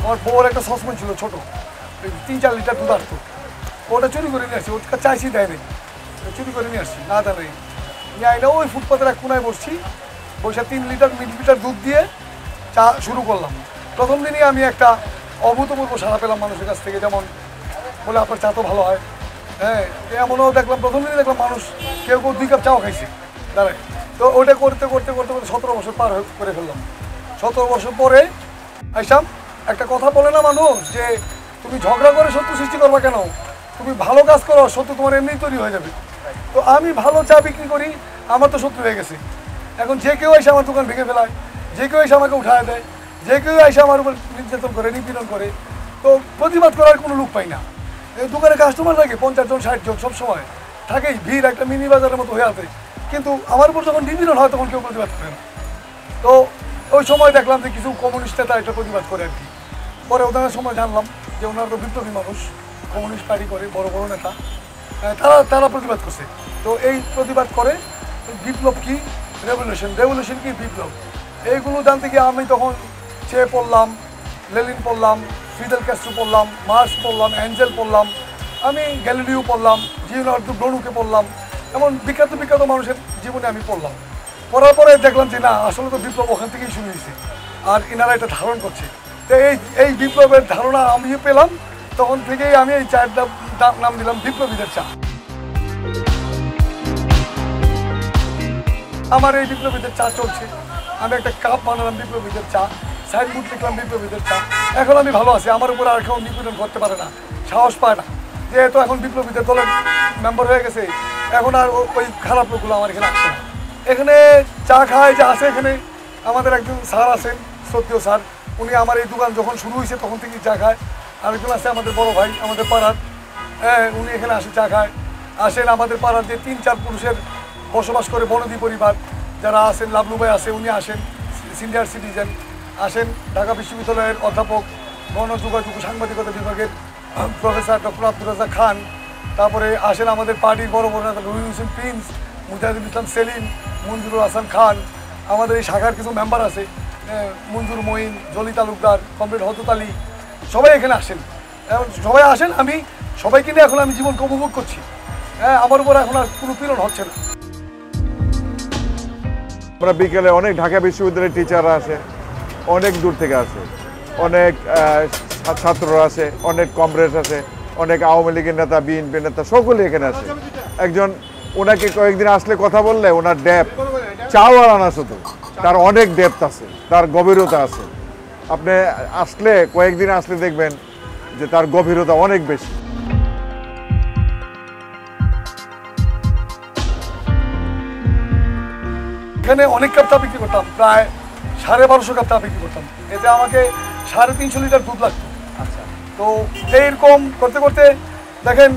আমার বউর একটা সসপ্যান ছিল ছোট, 3-4 লিটার দুধ আসতো, ওটা চুরি করে নিয়ে আসছি, ওটা চাইছি দেয়নি, চুরি করে নিয়ে আসছি, না জানাই নিয়ে আইনা ওই ফুটপাতের এক কোনায় বসছি, বসে 3 লিটার মিলিলিটার দুধ দিয়ে চা শুরু করলাম। প্রথম দিনই আমি একটা অভূতপূর্ব সাড়া পেলাম মানুষের কাছ থেকে, যেমন বলে আপনার চা তো ভালো হয়, হ্যাঁ এমনও দেখলাম প্রথম দিনই দেখলাম মানুষ কেউ কেউ 2 কাপ চাও খাইছে দাঁড়ায়। তো ওটা করতে করতে করতে করতে 17 বছর পার করে ফেললাম। 17 বছর পরে আইসাম, একটা কথা বলে না মানুষ যে তুমি ঝগড়া করে শত্রু সৃষ্টি করবা কেন, তুমি ভালো কাজ করো, শত্রু তোমার এমনি তৈরি হয়ে যাবে। তো আমি ভালো চা বিক্রি করি, আমার তো শত্রু হয়ে গেছে। এখন যে কেউ এসে আমার দোকান ভেঙে ফেলায়, যে কেউ এসে আমাকে উঠায় দেয়, যে কেউ এসে আমার উপর নির্যাতন করে, নিপীড়ন করে, তো প্রতিবাদ করার কোনো লোক পাই না। এই দোকানে কাস্টমার থাকে 50 জন 60 জন সবসময় থাকেই, ভিড় একটা মিনি বাজারের মতো হয়ে আছে, কিন্তু আমার উপর যখন নিপীড়ন হয় তখন কেউ প্রতিবাদ করে না। তো ওই সময় দেখলাম যে কিছু কমিউনিস্ট নেতা এটা প্রতিবাদ করে আর কি। পরে ওদের সময় জানলাম যে ওনারা তো বিপ্লবী মানুষ, কমিউনিস্ট পার্টি করে, বড় বড় নেতা, তারা প্রতিবাদ করছে। তো এই প্রতিবাদ করে বিপ্লব কি, রেভলিউশন কি, বিপ্লব, এইগুলো জানতে গিয়ে আমি তখন চে পড়লাম, লেনিন পড়লাম, ফিদেল ক্যাস্ট্রো পড়লাম, মার্কস পড়লাম, অ্যাঞ্জেল পড়লাম, আমি গ্যালিলিও পড়লাম, লিওনার্দো ব্রুনোকে পড়লাম, এমন বিখ্যাত বিখ্যাত মানুষের জীবনে আমি পড়লাম। পড়ার পরে দেখলাম যে না, আসলে তো বিপ্লব ওখান থেকেই শুরু হয়েছে, আর এনারা এটা ধারণ করছে। তো এই বিপ্লবের ধারণা আমি পেলাম, তখন থেকেই আমি এই চায়ের নাম দিলাম বিপ্লবীদের চা। আমার এই বিপ্লবীদের চা চলছে, আমি একটা কাপ বানালাম বিপ্লবীদের চা, সাইনবোর্ড লিখলাম বিপ্লবীদের চা। এখন আমি ভালো আছি, আমার উপর আর কেউ নিপীড়ন করতে পারে না, সাহস পায় না, যেহেতু এখন বিপ্লবীদের দলের মেম্বার হয়ে গেছে, এখন আর ওই খারাপ লোকগুলো আমার এখানে আসছে না। এখানে চা খায় যে আছে, এখানে আমাদের একজন স্যার আছেন, শ্রদ্ধেয় স্যার, উনি আমার এই দোকান যখন শুরু হয়েছে তখন থেকেই চা খায়। আরেকজন আছে আমাদের বড় ভাই, আমাদের পাড়ার, হ্যাঁ উনি এখানে আসে চা খায়। আসেন আমাদের পাড়ার যে 3-4 পুরুষের বসবাস করে বনদী পরিবার যারা আছেন, লাবলু ভাই আছে, উনি আসেন, সিনিয়র সিটিজেন আসেন, ঢাকা বিশ্ববিদ্যালয়ের অধ্যাপক, গণযোগাযোগ সাংবাদিকতা বিভাগের প্রফেসর ডক্টর আব্দুল রাজ্জাক খান, তারপরে আসেন আমাদের পার্টির বড় বড় নেতা রহিম হোসেন প্রিন্স, মুজাহিদুল ইসলাম সেলিম, মঞ্জুরুল হাসান খান, আমাদের এই শাখার কিছু মেম্বার আছে, মঞ্জুর মঈন, জলি তালুকদার, কমরেড হজরত আলী, সবাই এখানে আসেন, সবাই আসেন। আমি সবাইকে নিয়ে এখন আমি জীবনকে উপভোগ করছি, হ্যাঁ আমার উপর এখন আর কোনো পীড়ন হচ্ছে না। আমরা বিকেলে অনেক ঢাকা বিশ্ববিদ্যালয়ের টিচাররা আসে, অনেক দূর থেকে আসে, অনেক ছাত্ররা আসে, অনেক কমরেড আসে, অনেক আওয়ামী লীগের নেতা, বিএনপি নেতা, সকলে এখানে আসে। একজন ওনাকে কয়েকদিন আসলে কথা বললে ওনার ডেপথ, চাওয়ার আনা শুধু, তার অনেক ডেপথ আছে, তার গভীরতা আছে। আপনি আসলে কয়েকদিন আসলে দেখবেন যে তার গভীরতা অনেক বেশি। এখানে অনেক কাপ চা বিক্রি করতাম, প্রায় 1250 কাপ চা বিক্রি করতাম, এতে আমাকে 350 লিটার দুধ লাগতো। আচ্ছা, তো এইরকম করতে করতে দেখেন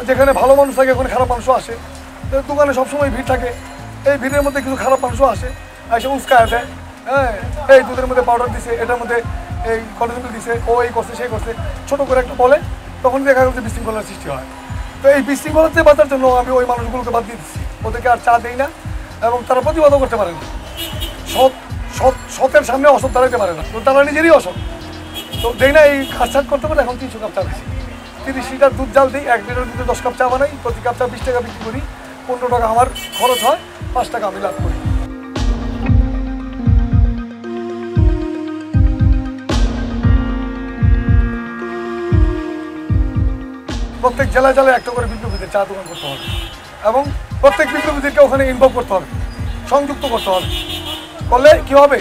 যেখানে ভালো মানুষ থাকে ওখানে খারাপ মানুষও আসে, দোকানে সবসময় ভিড় থাকে, এই ভিড়ের মধ্যে কিছু খারাপ মানুষও আসে, এসে উস্কায় দেয়, হ্যাঁ এই দুধের মধ্যে পাউডার দিছে, এটার মধ্যে এই কন্ডেন্স দিছে, ও এই করছে সেই করছে, ছোটো করে একটা বলে, তখন দেখা গেছে বিশৃঙ্খলার সৃষ্টি হয়। তো এই বিশৃঙ্খলাতে বাঁচার জন্য আমি ওই মানুষগুলোকে বাদ দিয়ে দিচ্ছি, ওদেরকে আর চা দিই না, এবং তারা প্রতিবাদও করতে পারে না। সতের সামনে অসৎ দাঁড়াইতে পারে না, তো তারা নিজেরই অসৎ। তো দেই না, এই কাজ করতে পারে। এখন 300 কাপ চা দিচ্ছি, 30 লিটার দুধ জাল দিই, 1 লিটার দুধে 10 কাপ চা বানাই, প্রতি কাপ চা 20 টাকা বিক্রি করি, 15 টাকা আমার খরচ হয়, 5 টাকা আমি লাভ করি। প্রত্যেক জেলায় জেলায় একটা করে বিপ্লবীদের চা দোকান করতে হবে, এবং প্রত্যেক বিপ্লবীদেরকে ওখানে ইনভলভ করতে হবে, সংযুক্ত করতে হবে। করলে কী হবে,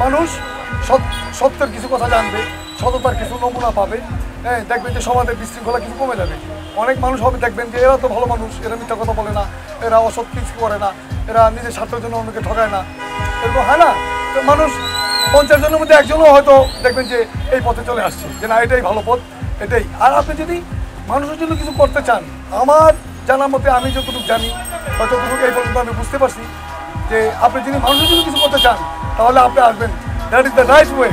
মানুষ সত্যের কিছু কথা জানবে, সততার কিছু নমুনা পাবে, হ্যাঁ দেখবেন যে সমাজের বিশৃঙ্খলা কিছু কমে যাবে। অনেক মানুষ হবে দেখবেন যে এরা তো ভালো মানুষ, এরা মিথ্যা কথা বলে না, এরা অসৎ কিছু করে না, এরা নিজের স্বার্থের জন্য অন্যকে ঠকায় না, এরকম হয় না। তো মানুষ 50 জনের মধ্যে একজনও হয়তো দেখবেন যে এই পথে চলে আসছে, যে না এটাই ভালো পথ, এটাই। আর আপনি যদি মানুষের জন্য কিছু করতে চান, আমার জানার মতে আমি যতটুকু জানি বা যতটুকু এই পর্যন্ত আমি বুঝতে পারছি, যে আপনি যদি মানুষের জন্য কিছু করতে চান তাহলে আপনি আসবেন, that is the right way.